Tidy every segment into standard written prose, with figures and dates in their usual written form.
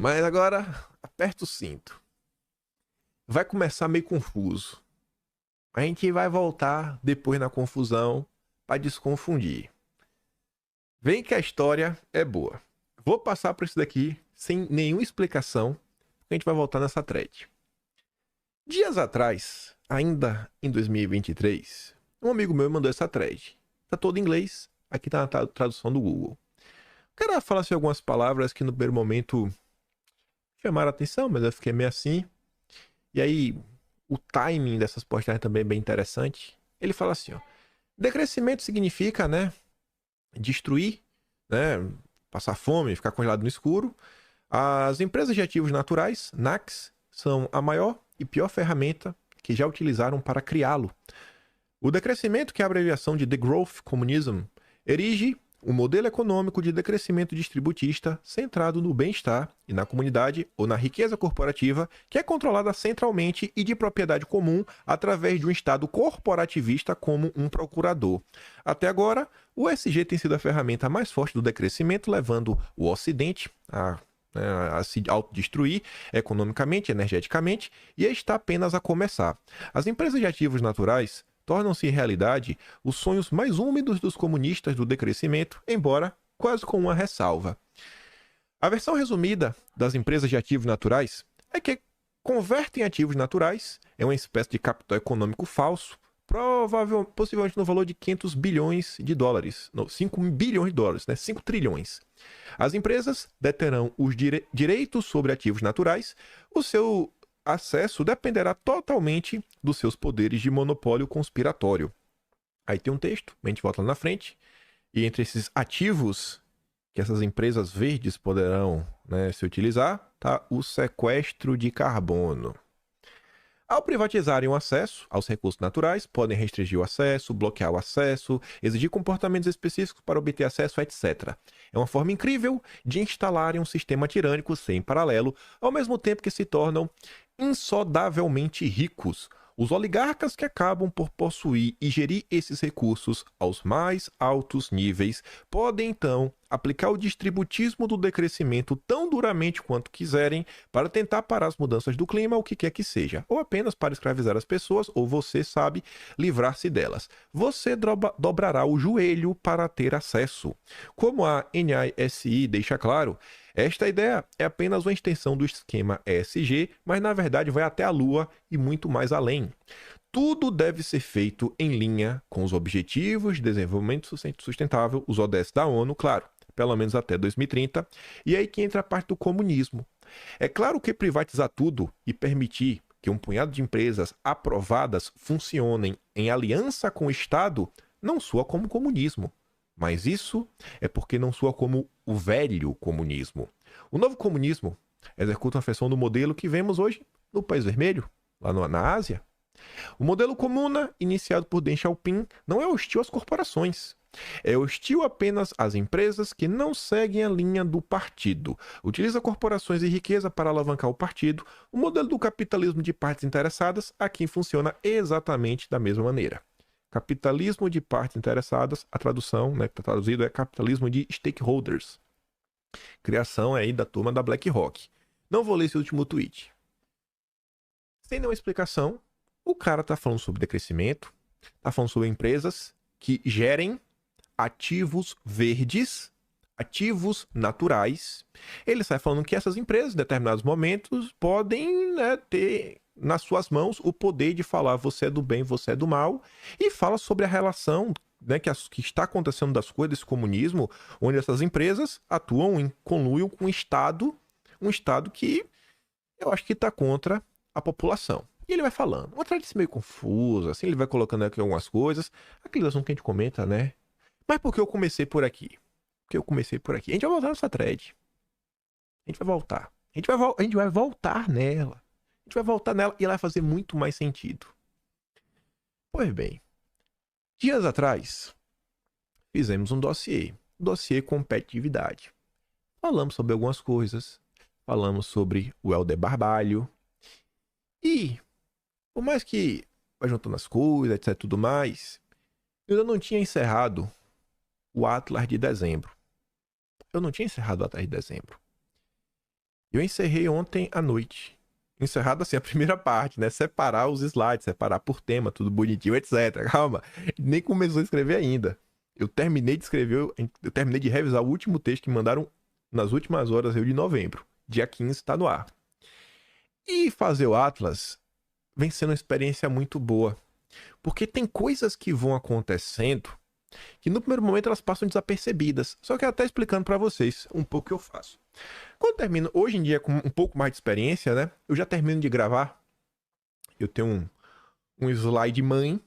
Mas agora, aperta o cinto. Vai começar meio confuso. A gente vai voltar depois na confusão para desconfundir. Vem que a história é boa. Vou passar por isso daqui sem nenhuma explicação, porque a gente vai voltar nessa thread. Dias atrás, ainda em 2023, um amigo meu mandou essa thread. Tá todo em inglês, aqui tá na tradução do Google. O cara fala assim algumas palavras que no primeiro momento chamaram a atenção, mas eu fiquei meio assim. E aí, o timing dessas postagens também é bem interessante. Ele fala assim, ó. Decrescimento significa, né, destruir, né, passar fome, ficar congelado no escuro. As empresas de ativos naturais, NACs, são a maior e pior ferramenta que já utilizaram para criá-lo. O decrescimento, que é a abreviação de The Growth Communism, erige um modelo econômico de decrescimento distributista centrado no bem-estar e na comunidade ou na riqueza corporativa, que é controlada centralmente e de propriedade comum através de um Estado corporativista como um procurador. Até agora, o ESG tem sido a ferramenta mais forte do decrescimento, levando o Ocidente a se autodestruir economicamente, energeticamente, e está apenas a começar. As empresas de ativos naturais tornam-se realidade os sonhos mais úmidos dos comunistas do decrescimento, embora quase com uma ressalva. A versão resumida das empresas de ativos naturais é que convertem ativos naturais em uma espécie de capital econômico falso, possivelmente no valor de 500 bilhões de dólares, não, 5 bilhões de dólares, né? 5 trilhões. As empresas deterão os direitos sobre ativos naturais, o seu acesso dependerá totalmente dos seus poderes de monopólio conspiratório. Aí tem um texto, a gente volta lá na frente, e entre esses ativos que essas empresas verdes poderão, né, se utilizar, tá o sequestro de carbono. Ao privatizarem o acesso aos recursos naturais, podem restringir o acesso, bloquear o acesso, exigir comportamentos específicos para obter acesso, etc. É uma forma incrível de instalarem um sistema tirânico sem paralelo, ao mesmo tempo que se tornam insodavelmente ricos. Os oligarcas que acabam por possuir e gerir esses recursos aos mais altos níveis podem então aplicar o distributismo do decrescimento tão duramente quanto quiserem para tentar parar as mudanças do clima, o que quer que seja, ou apenas para escravizar as pessoas, ou você sabe livrar-se delas. Você dobrará o joelho para ter acesso. Como a NISI deixa claro, esta ideia é apenas uma extensão do esquema ESG, mas na verdade vai até a Lua e muito mais além. Tudo deve ser feito em linha com os Objetivos de Desenvolvimento Sustentável, os ODS da ONU, claro, pelo menos até 2030, e aí que entra a parte do comunismo. É claro que privatizar tudo e permitir que um punhado de empresas aprovadas funcionem em aliança com o Estado não soa como comunismo. Mas isso é porque não soa como o velho comunismo. O novo comunismo executa uma versão do modelo que vemos hoje no País Vermelho, lá na Ásia. O modelo comuna, iniciado por Deng Xiaoping, não é hostil às corporações. É hostil apenas às empresas que não seguem a linha do partido. Utiliza corporações e riqueza para alavancar o partido. O modelo do capitalismo de partes interessadas aqui funciona exatamente da mesma maneira. Capitalismo de partes interessadas, a tradução, né, que está traduzido, é capitalismo de stakeholders. Criação aí da turma da BlackRock. Não vou ler esse último tweet. Sem nenhuma explicação, o cara está falando sobre decrescimento, está falando sobre empresas que gerem ativos verdes, ativos naturais. Ele sai falando que essas empresas, em determinados momentos, podem, né, ter nas suas mãos o poder de falar você é do bem, você é do mal, e fala sobre a relação, né, que está acontecendo das coisas desse comunismo, onde essas empresas atuam em conluio com um Estado que eu acho que está contra a população. E ele vai falando. Uma thread meio confusa, assim, ele vai colocando aqui algumas coisas, aqueles assuntos que a gente comenta, né? Mas por que eu comecei por aqui? Porque eu comecei por aqui. A gente vai voltar nessa thread. A gente vai voltar. A gente vai voltar nela. A gente vai voltar nela e ela vai fazer muito mais sentido. Pois bem, dias atrás, fizemos um dossiê competitividade. Falamos sobre algumas coisas, falamos sobre o Helder Barbalho, e por mais que vai juntando as coisas, etc, tudo mais, eu ainda não tinha encerrado o Atlas de dezembro. Eu não tinha encerrado o Atlas de dezembro. Eu encerrei ontem à noite. Encerrado assim, a primeira parte, né? Separar os slides, separar por tema, tudo bonitinho, etc. Calma, nem começou a escrever ainda. Eu terminei de escrever, eu terminei de revisar o último texto que mandaram nas últimas horas de novembro. Dia 15 tá no ar. E fazer o Atlas vem sendo uma experiência muito boa. Porque tem coisas que vão acontecendo que no primeiro momento elas passam desapercebidas. Só que até explicando para vocês um pouco o que eu faço. Quando eu termino, hoje em dia, com um pouco mais de experiência, né? Eu já termino de gravar. Eu tenho um slide mãe.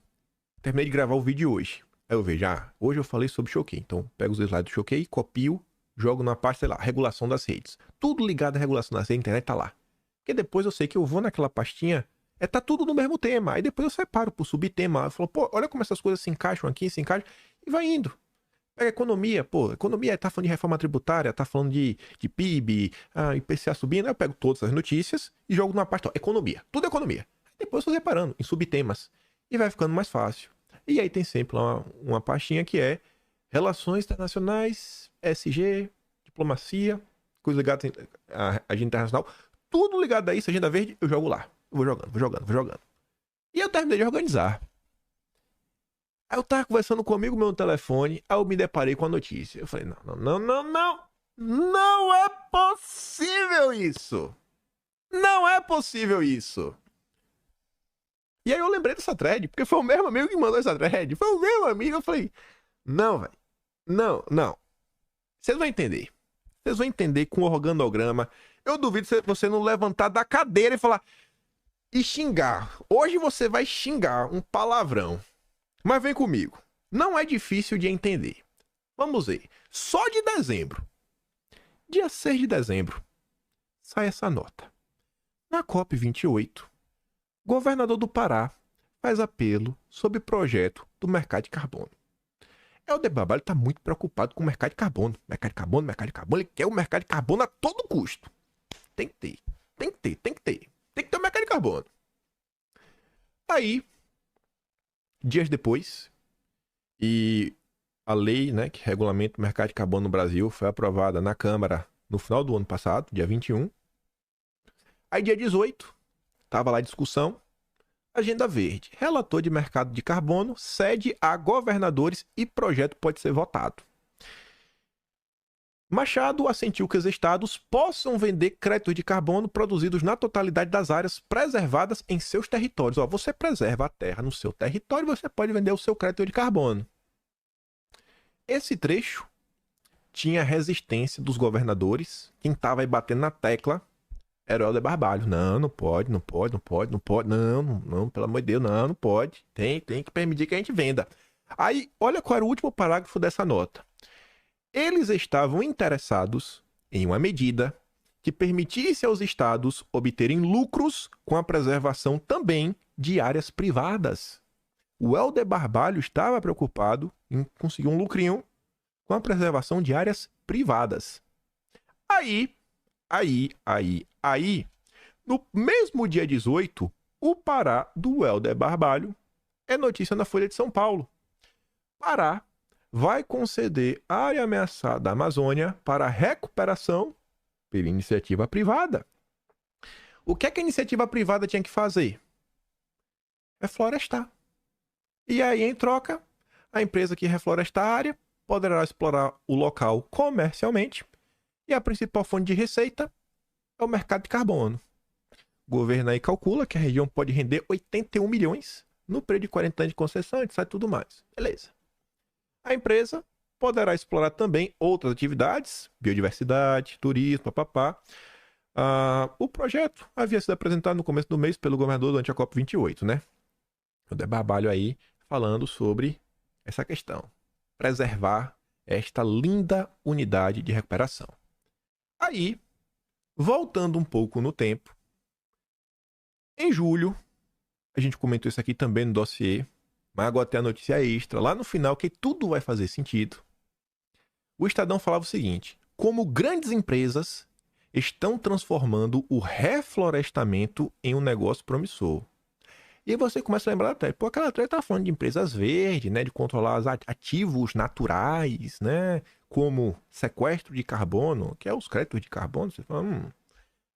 Terminei de gravar o vídeo hoje. Aí eu vejo, hoje eu falei sobre Choquei. Então, pego os slides do Choquei, copio, jogo na parte, sei lá, regulação das redes. Tudo ligado à regulação das redes, a internet tá lá. Porque depois eu sei que eu vou naquela pastinha, tá tudo no mesmo tema. Aí depois eu separo por subtema. Eu falo, pô, olha como essas coisas se encaixam aqui, se encaixam. E vai indo. Pega economia, pô, economia tá falando de reforma tributária, tá falando de PIB, IPCA subindo, aí eu pego todas as notícias e jogo numa parte, ó, economia, tudo economia. Depois eu vou separando em subtemas e vai ficando mais fácil. E aí tem sempre lá uma pastinha que é relações internacionais, SG, diplomacia, coisa ligada à agenda internacional, tudo ligado a isso, agenda verde, eu jogo lá. Eu vou jogando, vou jogando, vou jogando. E eu terminei de organizar. Aí eu tava conversando comigo no meu telefone, aí eu me deparei com a notícia. Eu falei, não, não, não, não, não. Não é possível isso. Não é possível isso. E aí eu lembrei dessa thread, porque foi o mesmo amigo que mandou essa thread. Foi o mesmo amigo. Eu falei, não, velho. Não, não. Vocês vão entender. Vocês vão entender com o organograma. Eu duvido você não levantar da cadeira e falar... E xingar. Hoje você vai xingar um palavrão. Mas vem comigo. Não é difícil de entender. Vamos ver. Só de dezembro. Dia 6 de dezembro. Sai essa nota. Na COP28, governador do Pará faz apelo sobre projeto do mercado de carbono. Helder Barbalho está muito preocupado com o mercado de carbono. Mercado de carbono, mercado de carbono. Ele quer o mercado de carbono a todo custo. Tem que ter. Tem que ter, tem que ter. Tem que ter o mercado de carbono. Aí, dias depois, e a lei, né, que regulamenta o mercado de carbono no Brasil foi aprovada na Câmara no final do ano passado, dia 21. Aí, dia 18, estava lá a discussão. Agenda verde. Relator de mercado de carbono cede a governadores e projeto pode ser votado. Machado assentiu que os estados possam vender créditos de carbono produzidos na totalidade das áreas preservadas em seus territórios. Ó, você preserva a terra no seu território, você pode vender o seu crédito de carbono. Esse trecho tinha resistência dos governadores. Quem estava aí batendo na tecla era o Helder Barbalho. Não, não pode, não pode, não pode, não pode. Não, não, pelo amor de Deus, não, não pode. Tem que permitir que a gente venda. Aí, olha qual era o último parágrafo dessa nota. Eles estavam interessados em uma medida que permitisse aos estados obterem lucros com a preservação também de áreas privadas. O Helder Barbalho estava preocupado em conseguir um lucrinho com a preservação de áreas privadas. Aí, no mesmo dia 18, o Pará do Helder Barbalho é notícia na Folha de São Paulo. Pará vai conceder área ameaçada da Amazônia para recuperação pela iniciativa privada. O que é que a iniciativa privada tinha que fazer? Reflorestar. E aí, em troca, a empresa que refloresta a área poderá explorar o local comercialmente e a principal fonte de receita é o mercado de carbono. O governo aí calcula que a região pode render 81 milhões no período de 40 anos de concessão, etc. Tudo mais. Beleza. A empresa poderá explorar também outras atividades, biodiversidade, turismo, papapá. O projeto havia sido apresentado no começo do mês pelo governador durante a COP28, né? O Helder Barbalho aí falando sobre essa questão. Preservar esta linda unidade de recuperação. Aí, voltando um pouco no tempo, em julho, a gente comentou isso aqui também no dossiê, mas agora tem a notícia extra, lá no final, que tudo vai fazer sentido. O Estadão falava o seguinte: como grandes empresas estão transformando o reflorestamento em um negócio promissor. E aí você começa a lembrar até, aquela treta tá falando de empresas verdes, né, de controlar os ativos naturais, né, como sequestro de carbono, que é os créditos de carbono. Você fala,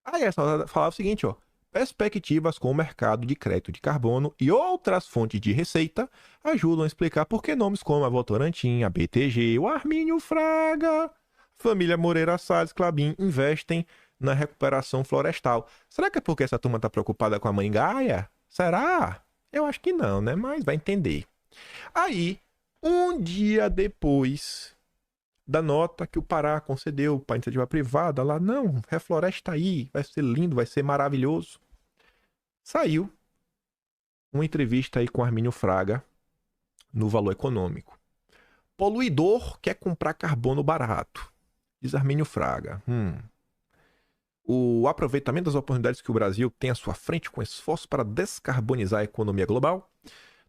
Aí essa falava o seguinte, ó. Perspectivas com o mercado de crédito de carbono e outras fontes de receita ajudam a explicar por que nomes como a Votorantim, a BTG, o Armínio Fraga, família Moreira Salles, Klabin investem na recuperação florestal. Será que é porque essa turma está preocupada com a mãe Gaia? Será? Eu acho que não, né? Mas vai entender. Aí, um dia depois da nota que o Pará concedeu para a iniciativa privada, lá, não, refloresta aí, vai ser lindo, vai ser maravilhoso. Saiu uma entrevista aí com Armínio Fraga no Valor Econômico. Poluidor quer comprar carbono barato, diz Armínio Fraga. O aproveitamento das oportunidades que o Brasil tem à sua frente com esforço para descarbonizar a economia global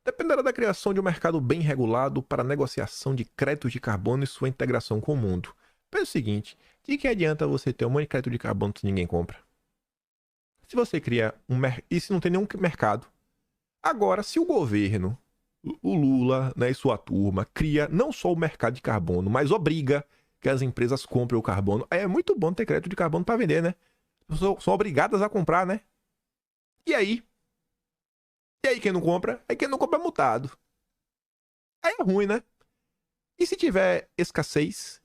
dependerá da criação de um mercado bem regulado para a negociação de créditos de carbono e sua integração com o mundo. Pensa o seguinte, de que adianta você ter um monte de crédito de carbono se ninguém compra? Se você cria um mercado, e se não tem nenhum mercado. Agora, se o governo, o Lula, né, e sua turma, cria não só o mercado de carbono, mas obriga que as empresas comprem o carbono, aí é muito bom ter crédito de carbono para vender, né? São obrigadas a comprar, né? E aí? E aí quem não compra? Aí quem não compra é multado. Aí é ruim, né? E se tiver escassez?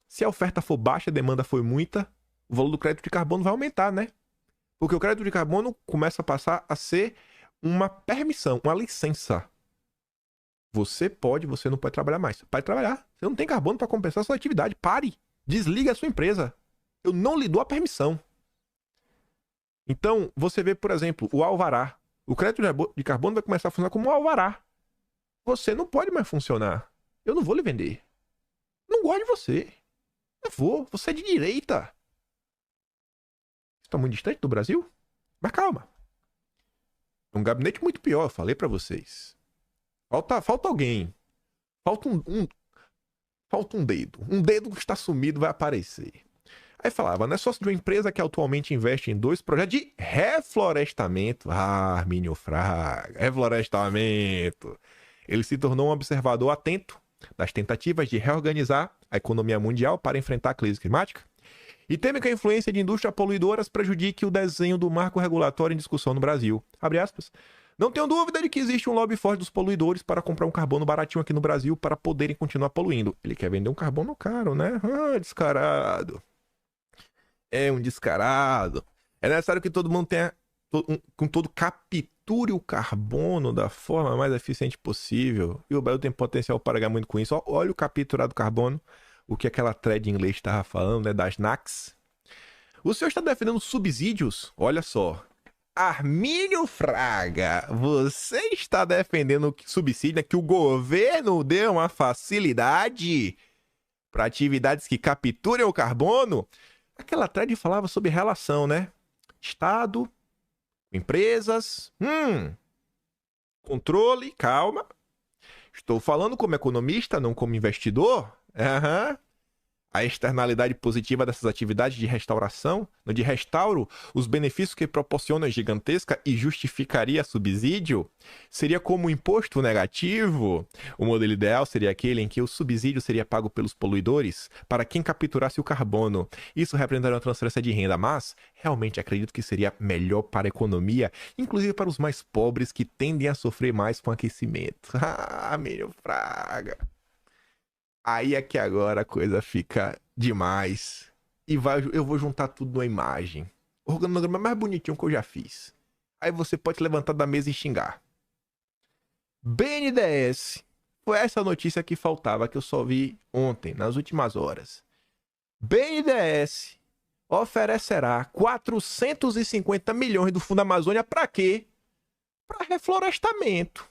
Se a oferta for baixa, a demanda for muita, o valor do crédito de carbono vai aumentar, né? Porque o crédito de carbono começa a passar a ser uma permissão, uma licença. Você pode, você não pode trabalhar mais. Pode trabalhar. Você não tem carbono para compensar a sua atividade. Pare. Desliga a sua empresa. Eu não lhe dou a permissão. Então, você vê, por exemplo, o alvará. O crédito de carbono vai começar a funcionar como um alvará. Você não pode mais funcionar. Eu não vou lhe vender. Não gosto de você. Eu vou. Você é de direita. Está muito distante do Brasil? Mas calma. É um gabinete muito pior, eu falei pra vocês. Falta alguém. Falta um dedo. Um dedo que está sumido vai aparecer. Aí falava, não é sócio de uma empresa que atualmente investe em 2 projetos de reflorestamento. Ah, Armínio Fraga, reflorestamento. Ele se tornou um observador atento das tentativas de reorganizar a economia mundial para enfrentar a crise climática e teme que a influência de indústrias poluidoras prejudique o desenho do marco regulatório em discussão no Brasil. Abre aspas. Não tenho dúvida de que existe um lobby forte dos poluidores para comprar um carbono baratinho aqui no Brasil para poderem continuar poluindo. Ele quer vender um carbono caro, né? Ah, descarado. É um descarado. É necessário que todo mundo tenha, com todo, capture o carbono da forma mais eficiente possível. E o Brasil tem potencial para ganhar muito com isso. Olha o capturar do carbono, o que aquela thread em inglês estava falando, né, das NACs. O senhor está defendendo subsídios? Olha só. Armínio Fraga, você está defendendo subsídio, né, que o governo dê uma facilidade para atividades que capturem o carbono? Aquela thread falava sobre relação, né? Estado, empresas, controle, calma. Estou falando como economista, não como investidor. A externalidade positiva dessas atividades de restauração, de restauro, os benefícios que proporciona é gigantesca e justificaria subsídio? Seria como um imposto negativo? O modelo ideal seria aquele em que o subsídio seria pago pelos poluidores para quem capturasse o carbono. Isso representaria uma transferência de renda, mas realmente acredito que seria melhor para a economia, inclusive para os mais pobres que tendem a sofrer mais com aquecimento. Ah, Armínio Fraga. Aí é que agora a coisa fica demais. E eu vou juntar tudo numa imagem. O organograma mais bonitinho que eu já fiz. Aí você pode levantar da mesa e xingar. BNDES. Foi essa notícia que faltava, que eu só vi ontem, nas últimas horas. BNDES oferecerá 450 milhões do Fundo Amazônia para quê? Para reflorestamento.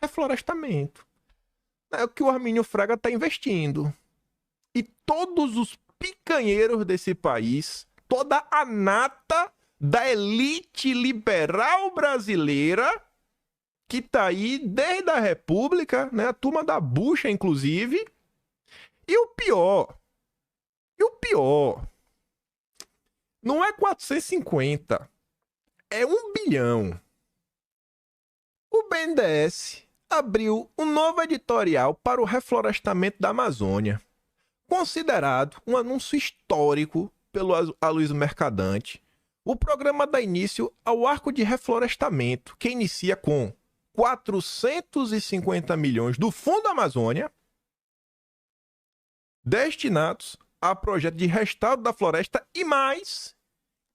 Reflorestamento. É o que o Armínio Fraga está investindo. E todos os picanheiros desse país, toda a nata da elite liberal brasileira, que tá aí desde a República, né? A turma da bucha, inclusive. E o pior, não é 450, é 1 bilhão. O BNDES abriu um novo editorial para o reflorestamento da Amazônia, considerado um anúncio histórico pelo Aloysio Mercadante, o programa dá início ao arco de reflorestamento, que inicia com 450 milhões do Fundo Amazônia, destinados a projeto de restauro da floresta, e mais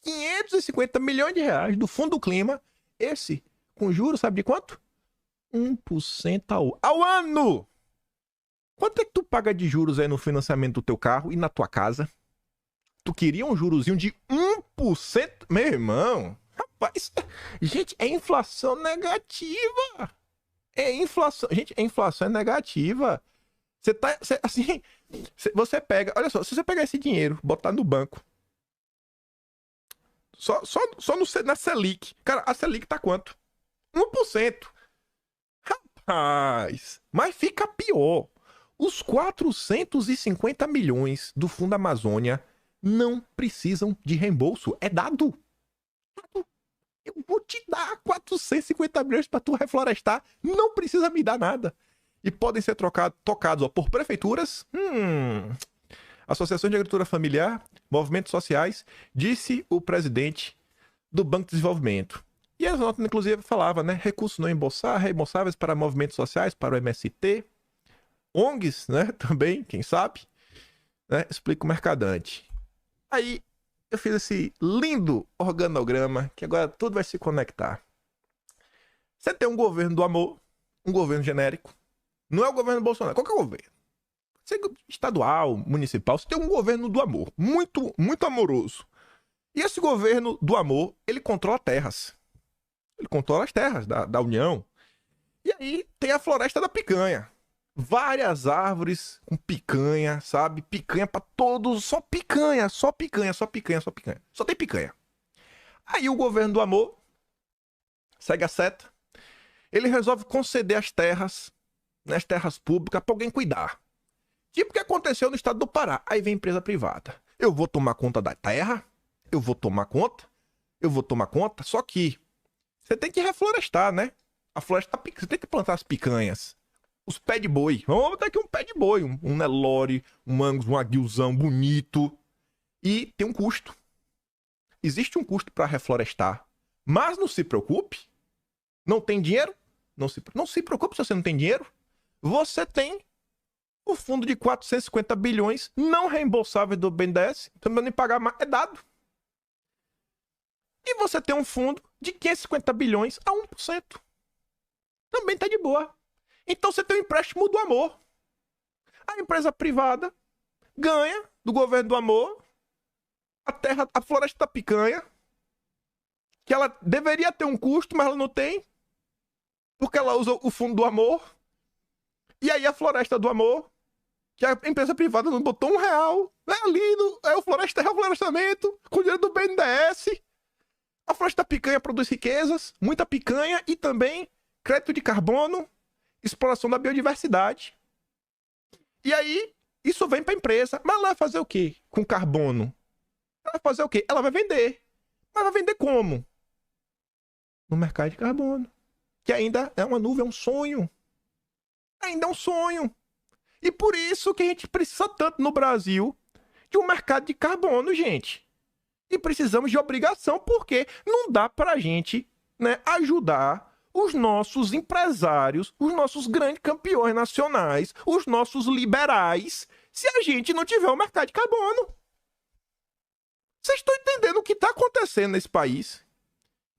550 milhões de reais do Fundo Clima, esse com juros, sabe de quanto? 1% ao ano! Quanto é que tu paga de juros aí no financiamento do teu carro e na tua casa? Tu queria um jurozinho de 1%? Meu irmão, rapaz, gente, é inflação negativa. É inflação, gente, a inflação é negativa. Você pega, olha só, se você pegar esse dinheiro, botar no banco, só na Selic, cara, a Selic tá quanto? 1%. Rapaz, mas fica pior. Os 450 milhões do Fundo Amazônia não precisam de reembolso. É dado. Eu vou te dar 450 milhões para tu reflorestar. Não precisa me dar nada. E podem ser tocados por prefeituras, Associação de Agricultura Familiar, movimentos sociais, disse o presidente do Banco de Desenvolvimento. E as notas, inclusive, falava, né? Recursos não reembolsáveis para movimentos sociais, para o MST, ONGs, né? Também, quem sabe, né? Explica o Mercadante. Aí eu fiz esse lindo organograma que agora tudo vai se conectar. Você tem um governo do amor, um governo genérico. Não é o governo Bolsonaro, qualquer governo. Estadual, municipal, você tem um governo do amor, muito, muito amoroso. E esse governo do amor, ele controla terras. Ele controla as terras da União. E aí tem a floresta da picanha. Várias árvores com picanha, sabe? Picanha pra todos, só picanha, só picanha, só picanha, só picanha. Só tem picanha. Aí o governo do amor segue a seta. Ele resolve conceder as terras, nas terras públicas, pra alguém cuidar. Tipo o que aconteceu no estado do Pará. Aí vem empresa privada. Eu vou tomar conta da terra, eu vou tomar conta, só que você tem que reflorestar, né? A floresta tá picanha, você tem que plantar as picanhas. Os pés de boi. Vamos botar aqui um pé de boi, um Nelore, um Angus, um aguilzão bonito. E tem um custo. Existe um custo para reflorestar. Mas não se preocupe. Não tem dinheiro? Não se preocupe se você não tem dinheiro. Você tem o fundo de 450 bilhões não reembolsável do BNDES. Também nem pagar mais. É dado. E você tem um fundo de 550 bilhões a 1%. Também tá de boa. Então você tem um empréstimo do amor. A empresa privada ganha do governo do amor a terra, a floresta da picanha, que ela deveria ter um custo, mas ela não tem, porque ela usa o fundo do amor. E aí a floresta do amor, que a empresa privada não botou R$1, é lindo, é o reflorestamento com dinheiro do BNDES. A floresta da picanha produz riquezas, muita picanha e também crédito de carbono, exploração da biodiversidade. E aí, isso vem para a empresa. Mas ela vai fazer o quê com carbono? Ela vai fazer o quê? Ela vai vender. Mas vai vender como? No mercado de carbono. Que ainda é uma nuvem, é um sonho. Ainda é um sonho. E por isso que a gente precisa tanto no Brasil de um mercado de carbono, gente. E precisamos de obrigação, porque não dá pra gente, né, ajudar os nossos empresários, os nossos grandes campeões nacionais, os nossos liberais, se a gente não tiver um mercado de carbono. Vocês estão entendendo o que está acontecendo nesse país?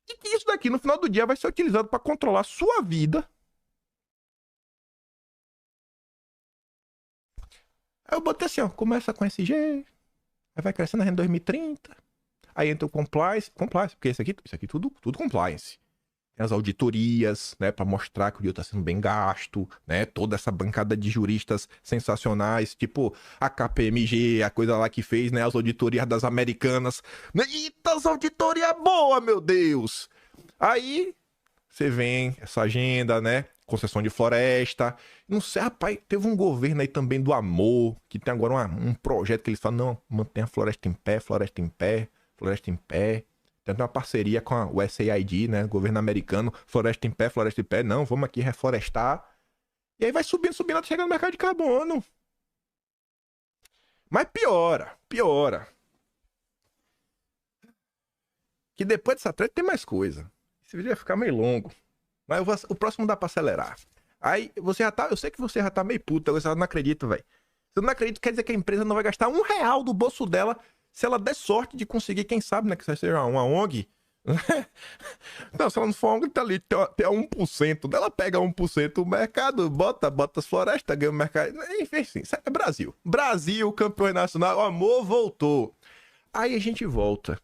E que isso daqui, no final do dia, vai ser utilizado para controlar a sua vida. Aí eu botei assim, ó, começa com SG, aí vai crescendo em 2030, aí entra o compliance, porque isso aqui tudo compliance. As auditorias, né, para mostrar que o dinheiro está sendo bem gasto, né, toda essa bancada de juristas sensacionais, tipo a KPMG, a coisa lá que fez, né, as auditorias das americanas. Eita, as auditorias boas, meu Deus! Aí, você vem, essa agenda, né, concessão de floresta, não sei, rapaz, teve um governo aí também do amor, que tem agora um projeto que eles falam, não, mantém a floresta em pé, floresta em pé, floresta em pé. Tem uma parceria com a USAID, né? Governo americano, floresta em pé. Não, vamos aqui reflorestar. E aí vai subindo, até chegar no mercado de carbono. Mas piora. Que depois dessa treta tem mais coisa. Esse vídeo vai ficar meio longo. Mas o próximo dá pra acelerar. Aí você já tá. Eu sei que você já tá meio puta. Eu não acredito, velho. Se eu não acredito, quer dizer que a empresa não vai gastar R$ 1 do bolso dela se ela der sorte de conseguir, quem sabe, né? Que seja uma ONG. Não, se ela não for ONG, tá ali, tem 1%. Ela pega 1% do mercado, bota as florestas, ganha o mercado. Enfim, assim, isso é Brasil. Brasil, campeão nacional, o amor voltou. Aí a gente volta.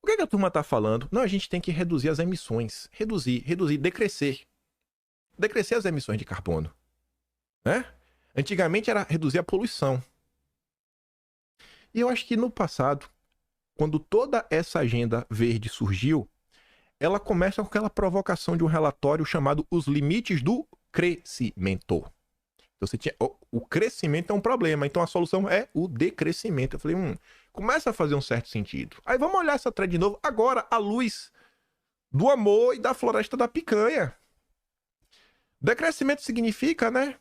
O que a turma tá falando? Não, a gente tem que reduzir as emissões. Reduzir, decrescer. Decrescer as emissões de carbono. Né? Antigamente era reduzir a poluição. E eu acho que no passado, quando toda essa agenda verde surgiu, ela começa com aquela provocação de um relatório chamado Os Limites do Crescimento. Então você tinha, o crescimento é um problema, então a solução é o decrescimento. Eu falei, começa a fazer um certo sentido. Aí vamos olhar essa thread de novo, agora à luz do amor e da floresta da picanha. Decrescimento significa, né?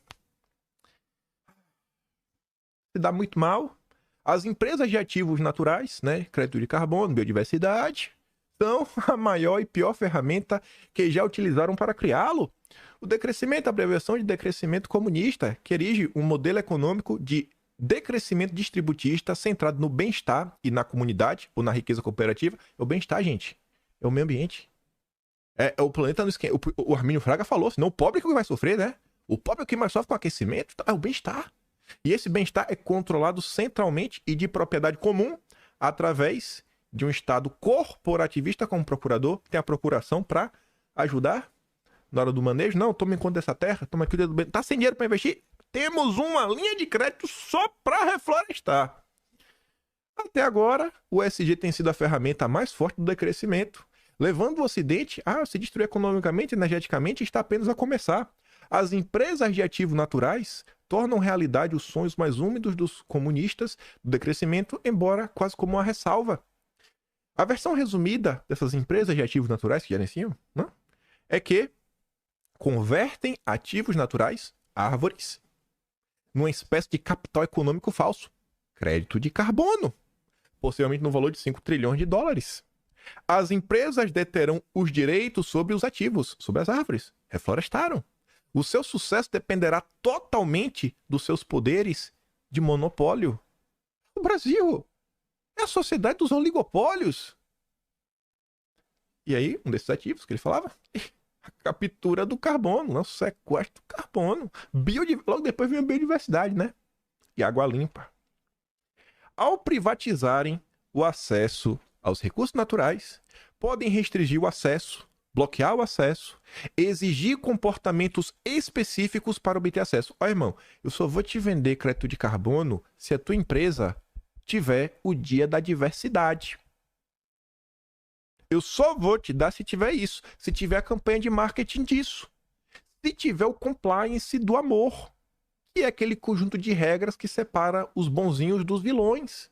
Se dá muito mal. As empresas de ativos naturais, né? Crédito de carbono, biodiversidade, são a maior e pior ferramenta que já utilizaram para criá-lo. O decrescimento, a abreviação de decrescimento comunista, que erige um modelo econômico de decrescimento distributista centrado no bem-estar e na comunidade, ou na riqueza cooperativa. É o bem-estar, gente. É o meio ambiente. É o planeta no esquema. O Armínio Fraga falou, senão o pobre é que vai sofrer, né? O pobre é o que mais sofre com aquecimento. É o bem-estar. E esse bem-estar é controlado centralmente e de propriedade comum através de um Estado corporativista como procurador, que tem a procuração para ajudar na hora do manejo. Não, tome conta dessa terra, toma aqui o dedo bem. Tá sem dinheiro para investir? Temos uma linha de crédito só para reflorestar. Até agora, o ESG tem sido a ferramenta mais forte do decrescimento, levando o Ocidente a se destruir economicamente e energeticamente está apenas a começar. As empresas de ativos naturais tornam realidade os sonhos mais úmidos dos comunistas do decrescimento, embora quase como uma ressalva. A versão resumida dessas empresas de ativos naturais que gerenciam, né, é que convertem ativos naturais, árvores, numa espécie de capital econômico falso, crédito de carbono, possivelmente no valor de 5 trilhões de dólares. As empresas deterão os direitos sobre os ativos, sobre as árvores, reflorestaram. O seu sucesso dependerá totalmente dos seus poderes de monopólio. O Brasil é a sociedade dos oligopólios. E aí, um desses ativos que ele falava, a captura do carbono, o sequestro do carbono. Logo depois vem a biodiversidade, né? E água limpa. Ao privatizarem o acesso aos recursos naturais, podem restringir o acesso, bloquear o acesso, exigir comportamentos específicos para obter acesso. Ó, irmão, eu só vou te vender crédito de carbono se a tua empresa tiver o dia da diversidade. Eu só vou te dar se tiver isso, se tiver a campanha de marketing disso, se tiver o compliance do amor, que é aquele conjunto de regras que separa os bonzinhos dos vilões.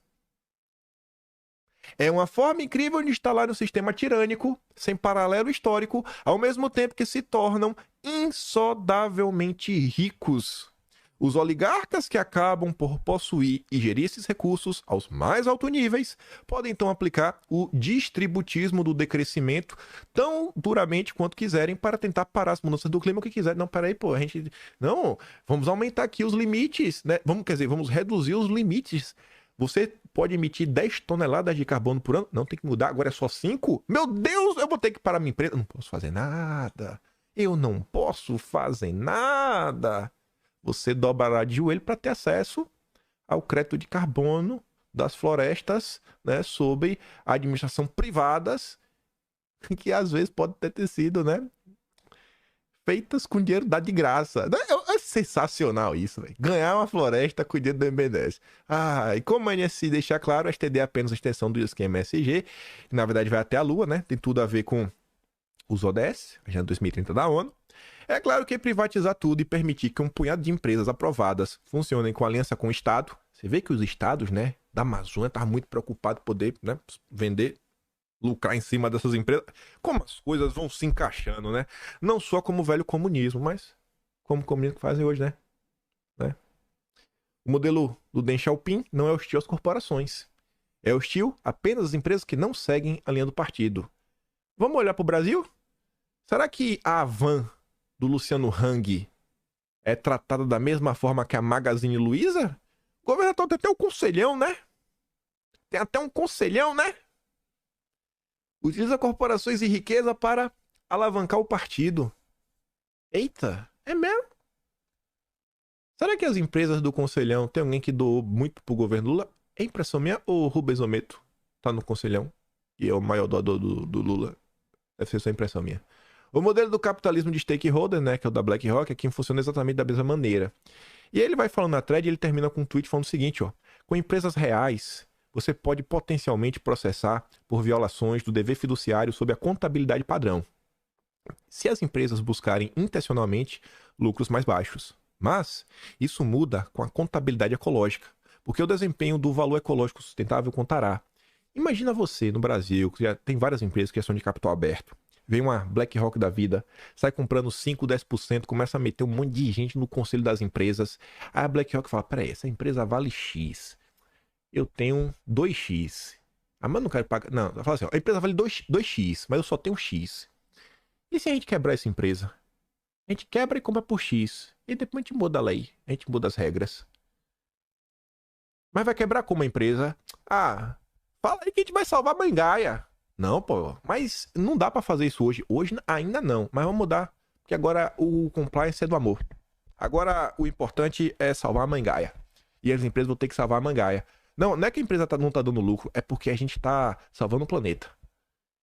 É uma forma incrível de instalar um sistema tirânico, sem paralelo histórico, ao mesmo tempo que se tornam insondavelmente ricos. Os oligarcas que acabam por possuir e gerir esses recursos aos mais altos níveis podem então aplicar o distributismo do decrescimento tão duramente quanto quiserem para tentar parar as mudanças do clima que quiserem. Não, peraí, pô, a gente... Não, vamos aumentar aqui os limites, né? Vamos reduzir os limites. Você pode emitir 10 toneladas de carbono por ano? Não, tem que mudar, agora é só 5? Meu Deus, eu vou ter que parar minha empresa. Não posso fazer nada. Eu não posso fazer nada. Você dobrará de joelho para ter acesso ao crédito de carbono das florestas, né, sob a administração privadas, que às vezes pode ter sido, né, feitas com dinheiro dado de graça. É sensacional isso, véio. Ganhar uma floresta com dinheiro do BNDES. E como a NSC deixar claro, a STD é apenas a extensão do esquema ESG, que na verdade vai até a Lua, né, tem tudo a ver com os ODS, Agenda 2030 da ONU. É claro que privatizar tudo e permitir que um punhado de empresas aprovadas funcionem com aliança com o Estado. Você vê que os estados, né, da Amazônia estavam muito preocupados em poder, né, vender, lucrar em cima dessas empresas. Como as coisas vão se encaixando, né? Não só como o velho comunismo, mas como o comunismo que fazem hoje, né? O modelo do Deng Xiaoping não é hostil às corporações. É hostil apenas às empresas que não seguem a linha do partido. Vamos olhar para o Brasil? Será que a Havan do Luciano Hang é tratada da mesma forma que a Magazine Luiza? O governador tem até um conselhão, né? Tem até um conselhão, né? Utiliza corporações e riqueza para alavancar o partido. Eita, é mesmo? Será que as empresas do conselhão tem alguém que doou muito pro governo Lula? É impressão minha ou o Rubens Ometo tá no conselhão e é o maior doador do Lula? Deve ser só impressão minha. O modelo do capitalismo de stakeholder, né, que é o da BlackRock, aqui funciona exatamente da mesma maneira. E aí ele vai falando na thread e ele termina com um tweet falando o seguinte, ó. Com empresas reais, você pode potencialmente processar por violações do dever fiduciário sob a contabilidade padrão, se as empresas buscarem intencionalmente lucros mais baixos. Mas isso muda com a contabilidade ecológica, porque o desempenho do valor ecológico sustentável contará. Imagina você no Brasil, que já tem várias empresas que são de capital aberto. Vem uma BlackRock da vida, sai comprando 5, 10%, começa a meter um monte de gente no conselho das empresas. Aí a BlackRock fala, peraí, essa empresa vale X. Eu tenho 2X. Ah, mas não quero pagar... Não, fala assim, ó, a empresa vale 2X, mas eu só tenho X. E se a gente quebrar essa empresa? A gente quebra e compra por X. E depois a gente muda a lei. A gente muda as regras. Mas vai quebrar como a empresa? Ah, fala aí que a gente vai salvar a Mangaia. Não, pô. Mas não dá pra fazer isso hoje. Hoje ainda não. Mas vamos mudar. Porque agora o compliance é do amor. Agora o importante é salvar a Mangaia. E as empresas vão ter que salvar a Mangaia. Não, não é que a empresa não tá dando lucro. É porque a gente tá salvando o planeta.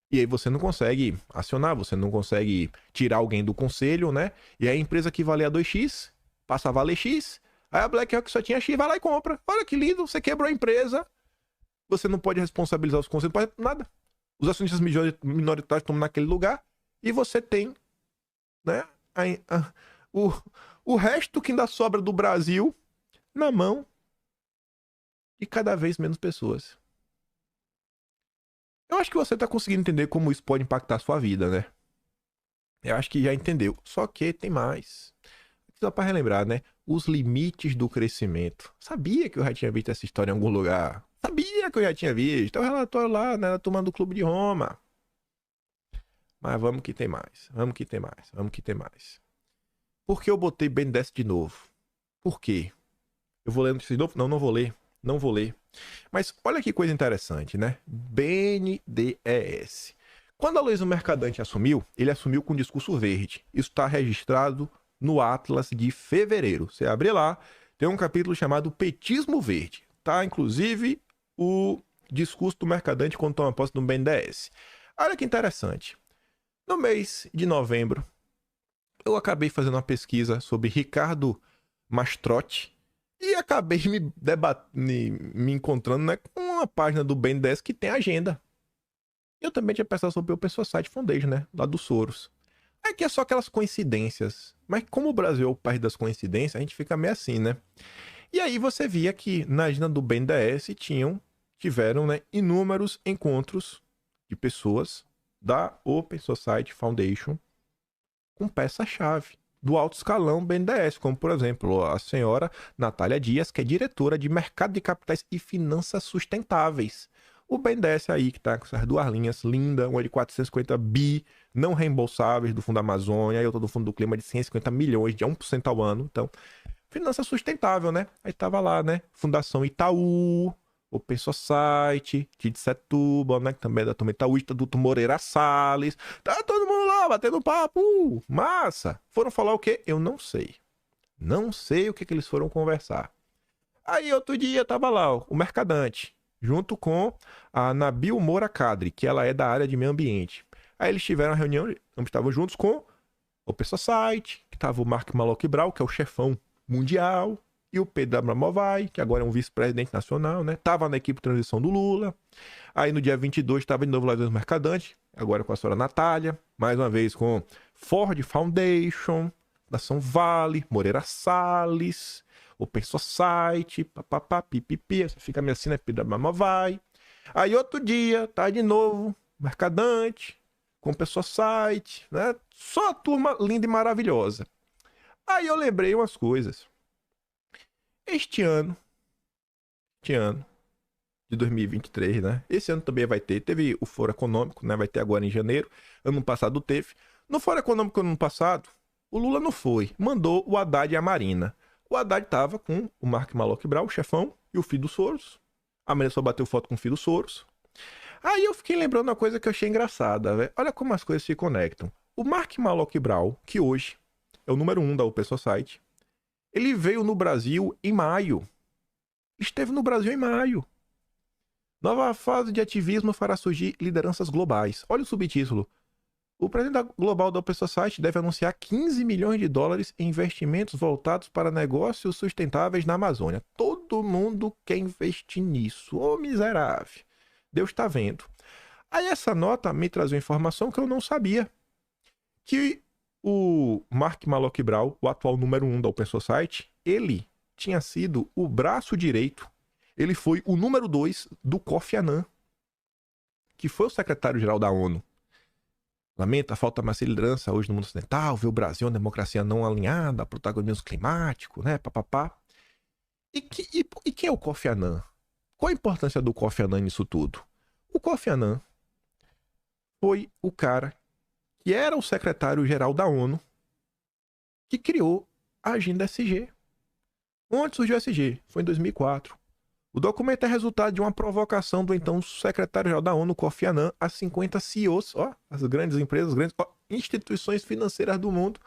E aí você não consegue acionar, você não consegue tirar alguém do conselho, né? E aí a empresa que valia 2x, passa a valer X. Aí a BlackRock só tinha X, vai lá e compra. Olha que lindo, você quebrou a empresa. Você não pode responsabilizar os conselhos, não pode nada. Os acionistas minoritários estão naquele lugar e você tem, né? O, o resto que ainda sobra do Brasil na mão de cada vez menos pessoas. Eu acho que você tá conseguindo entender como isso pode impactar a sua vida, né? Eu acho que já entendeu. Só que tem mais. Só para relembrar, né? Os limites do crescimento. Sabia que eu já tinha visto essa história em algum lugar. Sabia que eu já tinha visto. É o relatório lá, né? Na turma do Clube de Roma. Mas vamos que tem mais. Vamos que tem mais. Vamos que tem mais. Por que eu botei BNDES de novo? Por quê? Eu vou ler de novo? Não, não vou ler. Não vou ler. Mas olha que coisa interessante, né? BNDES. Quando a Aloysio Mercadante assumiu, ele assumiu com discurso verde. Isso está registrado no Atlas de fevereiro. Você abre lá, tem um capítulo chamado Petismo Verde. Tá, inclusive, o discurso do Mercadante quando toma posse do BNDES. Olha que interessante. No mês de novembro, eu acabei fazendo uma pesquisa sobre Ricardo Mastrotti e acabei me encontrando, né, com uma página do BNDES que tem agenda. Eu também tinha pensado sobre o Pessoa Site Foundation, né, lá do Soros. Aqui é só aquelas coincidências. Mas como o Brasil é o país das coincidências, a gente fica meio assim, né? E aí você via que na agenda do BNDES tiveram, né, inúmeros encontros de pessoas da Open Society Foundation com peça-chave do alto escalão BNDES, como por exemplo a senhora Natália Dias, que é diretora de Mercado de Capitais e Finanças Sustentáveis. O BNDES aí, que tá com essas duas linhas lindas, uma de 450 bi não reembolsáveis do Fundo Amazônia e outra do Fundo do Clima de 150 milhões, de 1% ao ano. Então, finança sustentável, né? Aí tava lá, né? Fundação Itaú, Open Society, Tid Setúbal, né? Que também é da turma Itaú, Duto Moreira Salles. Tá todo mundo lá, batendo papo. Massa! Foram falar o quê? Eu não sei. Não sei o que eles foram conversar. Aí outro dia tava lá, ó, o Mercadante, junto com a Nabil Moura Kadri, que ela é da área de meio ambiente. Aí eles tiveram uma reunião, ambos estavam juntos com o Open Society, que tava o Mark Malloy Brown, que é o chefão mundial, e o Pedro Abramovay, que agora é um vice-presidente nacional, né? Tava na equipe de transição do Lula. Aí no dia 22 estava de novo lá no Mercadante, agora com a senhora Natália, mais uma vez com Ford Foundation, Fundação Vale, Moreira Salles, Open Society, papapá, pipipi, fica meio assim, né? Pedro Abramovay. Aí outro dia, tá de novo, Mercadante, com Open Society, né? Só a turma linda e maravilhosa. Aí eu lembrei umas coisas. Este ano, de 2023, né? Esse ano também vai ter. Teve o Fórum Econômico, né? Vai ter agora em janeiro. Ano passado teve. No Fórum Econômico ano passado, o Lula não foi. Mandou o Haddad e a Marina. O Haddad tava com o Mark Malloy Brau, o chefão, e o filho do Soros. A Marina só bateu foto com o filho do Soros. Aí eu fiquei lembrando uma coisa que eu achei engraçada, velho. Olha como as coisas se conectam. O Mark Malloy Brau, que hoje é o número 1 da Open Society, ele veio no Brasil em maio. Esteve no Brasil em maio. Nova fase de ativismo fará surgir lideranças globais. Olha o subtítulo. O presidente global da Open Society deve anunciar 15 milhões de dólares em investimentos voltados para negócios sustentáveis na Amazônia. Todo mundo quer investir nisso. Ô, miserável. Deus está vendo. Aí essa nota me traz uma informação que eu não sabia. Que o Mark Malloy Brau, o atual número 1 da Open Society, ele tinha sido o braço direito. Ele foi o número 2 do Kofi Annan, que foi o secretário-geral da ONU. Lamenta a falta de liderança hoje no mundo ocidental, vê o Brasil uma democracia não alinhada, protagonismo climático, né, papapá. E quem é o Kofi Annan? Qual a importância do Kofi Annan nisso tudo? O Kofi Annan foi o cara que era o secretário-geral da ONU que criou a Agenda SG. Onde surgiu a SG? Foi em 2004. O documento é resultado de uma provocação do então secretário-geral da ONU, Kofi Annan, a 50 CEOs, as grandes empresas, as grandes instituições financeiras do mundo,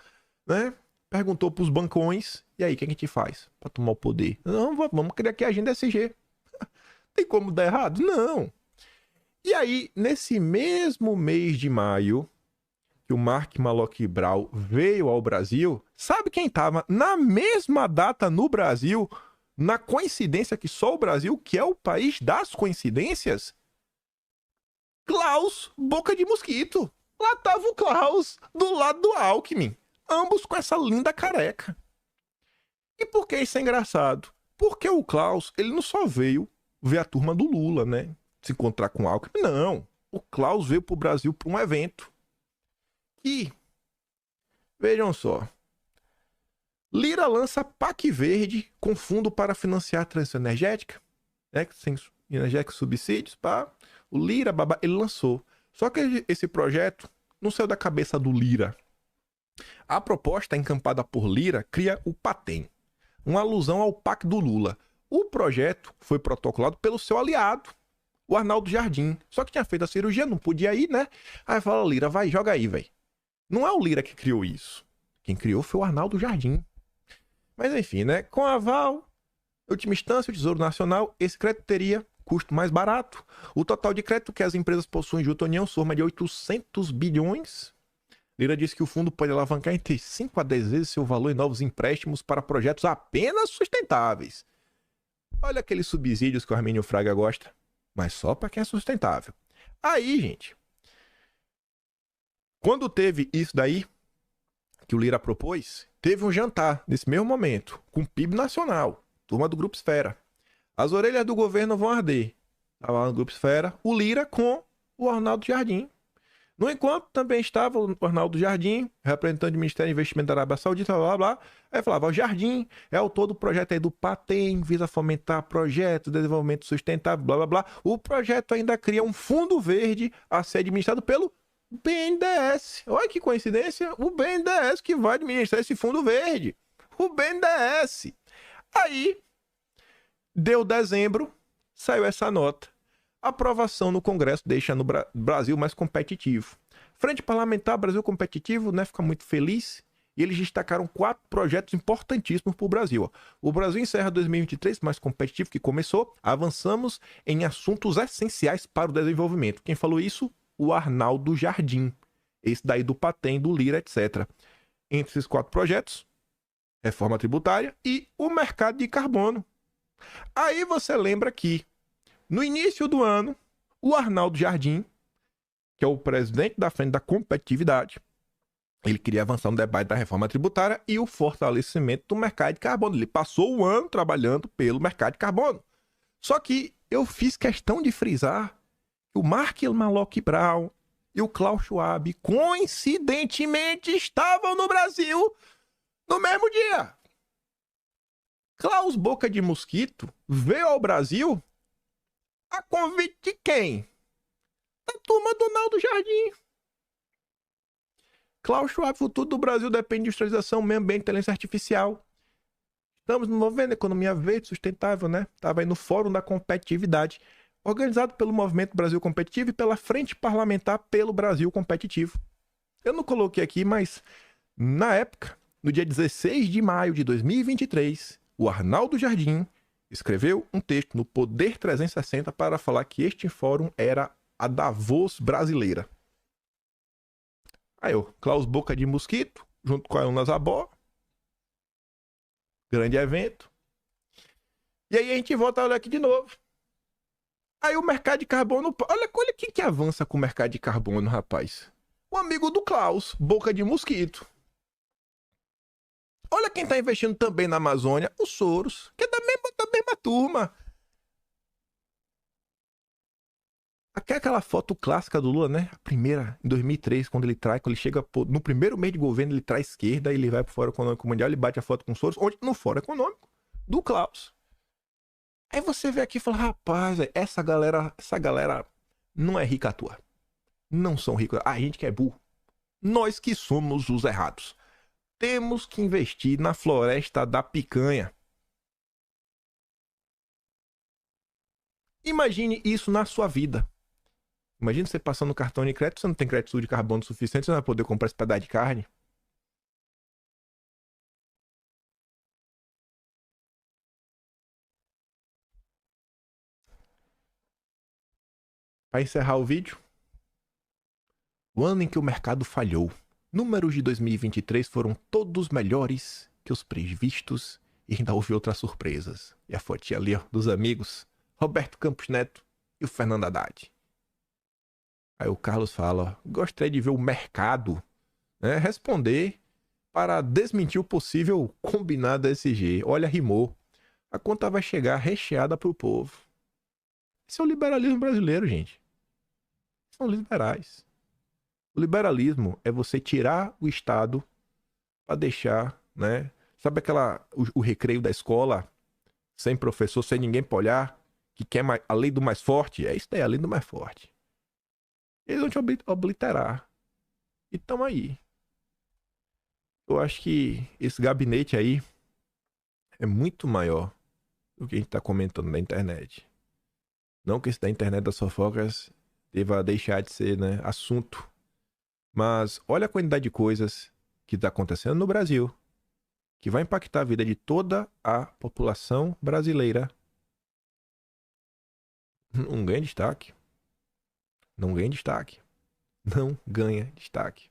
né? Perguntou para os bancões, e aí, o que a gente faz para tomar o poder? Não, vamos criar aqui a Agenda SG. Tem como dar errado? Não. E aí, nesse mesmo mês de maio, que o Mark Malloy Brau veio ao Brasil, sabe quem estava na mesma data no Brasil? Na coincidência que só o Brasil, que é o país das coincidências, Klaus Boca de Mosquito. Lá tava o Klaus, do lado do Alckmin. Ambos com essa linda careca. E por que isso é engraçado? Porque o Klaus, ele não só veio ver a turma do Lula, né? Se encontrar com o Alckmin. Não. O Klaus veio pro Brasil para um evento. E, vejam só, Lira lança PAC Verde com fundo para financiar a transição energética, né? Sem energéticos subsídios, pá. O Lira, babá, ele lançou. Só que esse projeto não saiu da cabeça do Lira. A proposta encampada por Lira cria o PATEM, uma alusão ao PAC do Lula. O projeto foi protocolado pelo seu aliado, o Arnaldo Jardim. Só que tinha feito a cirurgia, não podia ir, né? Aí fala, Lira, vai, joga aí, velho. Não é o Lira que criou isso. Quem criou foi o Arnaldo Jardim. Mas enfim, né? Com aval, em última instância, o Tesouro Nacional, esse crédito teria custo mais barato. O total de crédito que as empresas possuem junto à União soma de 800 bilhões. Lira disse que o fundo pode alavancar entre 5 a 10 vezes seu valor em novos empréstimos para projetos apenas sustentáveis. Olha aqueles subsídios que o Armínio Fraga gosta, mas só para quem é sustentável. Aí, gente, quando teve isso daí, que o Lira propôs, teve um jantar nesse mesmo momento, com o PIB nacional, turma do Grupo Esfera. As orelhas do governo vão arder. Estava lá no Grupo Esfera, o Lira com o Arnaldo Jardim. No enquanto, também estava o Arnaldo Jardim, representante do Ministério de Investimento da Arábia Saudita, blá, blá, blá. Aí falava, o Jardim é autor do projeto aí do PATEM, visa fomentar projetos de desenvolvimento sustentável, blá, blá, blá. O projeto ainda cria um fundo verde a ser administrado pelo BNDES. Olha que coincidência, o BNDES que vai administrar esse fundo verde. O BNDES. Aí, deu dezembro, saiu essa nota. Aprovação no Congresso deixa no Brasil mais competitivo. Frente Parlamentar Brasil Competitivo, né, fica muito feliz. E eles destacaram 4 projetos importantíssimos para o Brasil. O Brasil encerra 2023 mais competitivo que começou. Avançamos em assuntos essenciais para o desenvolvimento. Quem falou isso? O Arnaldo Jardim. Esse daí do PATEM, do Lira, etc. Entre esses 4 projetos, reforma tributária e o mercado de carbono. Aí você lembra que no início do ano, o Arnaldo Jardim, que é o presidente da Frente da Competitividade, ele queria avançar no debate da reforma tributária e o fortalecimento do mercado de carbono. Ele passou o ano trabalhando pelo mercado de carbono. Só que eu fiz questão de frisar que o Mark Malloy Brau e o Klaus Schwab, coincidentemente, estavam no Brasil no mesmo dia. Klaus Boca de Mosquito veio ao Brasil A convite de quem? Da turma do Naldo Jardim. Klaus Schwab, futuro do Brasil depende de industrialização, meio ambiente, inteligência artificial. Estamos movendo a economia verde, sustentável, né? Estava aí no Fórum da Competitividade, organizado pelo Movimento Brasil Competitivo e pela Frente Parlamentar pelo Brasil Competitivo. Eu não coloquei aqui, mas na época, no dia 16 de maio de 2023, o Arnaldo Jardim escreveu um texto no Poder 360 para falar que este fórum era a Davos brasileira. Aí, Klaus Boca de Mosquito, junto com a Ana Zabó. Grande evento. E aí a gente volta a olhar aqui de novo. Aí o mercado de carbono... Olha quem que avança com o mercado de carbono, rapaz. O amigo do Klaus, Boca de Mosquito. Olha quem tá investindo também na Amazônia, o Soros, que é da mesma turma. Aquela foto clássica do Lula, né? A primeira, em 2003, quando ele chega no primeiro mês de governo, ele traz esquerda, ele vai pro Fórum Econômico Mundial, ele bate a foto com o Soros, onde no Fórum Econômico do Klaus. Aí você vê aqui e fala, rapaz, essa galera não é rica à toa. Não são ricos. A gente que é burro. Nós que somos os errados. Temos que investir na floresta da picanha. Imagine isso na sua vida. Imagina você passando no cartão de crédito, você não tem crédito de carbono suficiente, você não vai poder comprar esse pedaço de carne. Para encerrar o vídeo, o ano em que o mercado falhou. Números de 2023 foram todos melhores que os previstos e ainda houve outras surpresas. E a fotinha ali, ó, dos amigos, Roberto Campos Neto e o Fernando Haddad. Aí o Carlos fala, ó, gostaria de ver o mercado, né, responder para desmentir o possível combinado SG. Olha, rimou. A conta vai chegar recheada pro povo. Esse é o liberalismo brasileiro, gente. São liberais. O liberalismo é você tirar o Estado para deixar, né? Sabe o recreio da escola, sem professor, sem ninguém pra olhar, que quer a lei do mais forte? É isso daí, a lei do mais forte. Eles vão te obliterar. E tamo aí. Eu acho que esse gabinete aí é muito maior do que a gente tá comentando na internet. Não que esse da internet das fofocas deva deixar de ser, né, assunto. Mas olha a quantidade de coisas que está acontecendo no Brasil que vai impactar a vida de toda a população brasileira. Não ganha destaque. Não ganha destaque. Não ganha destaque.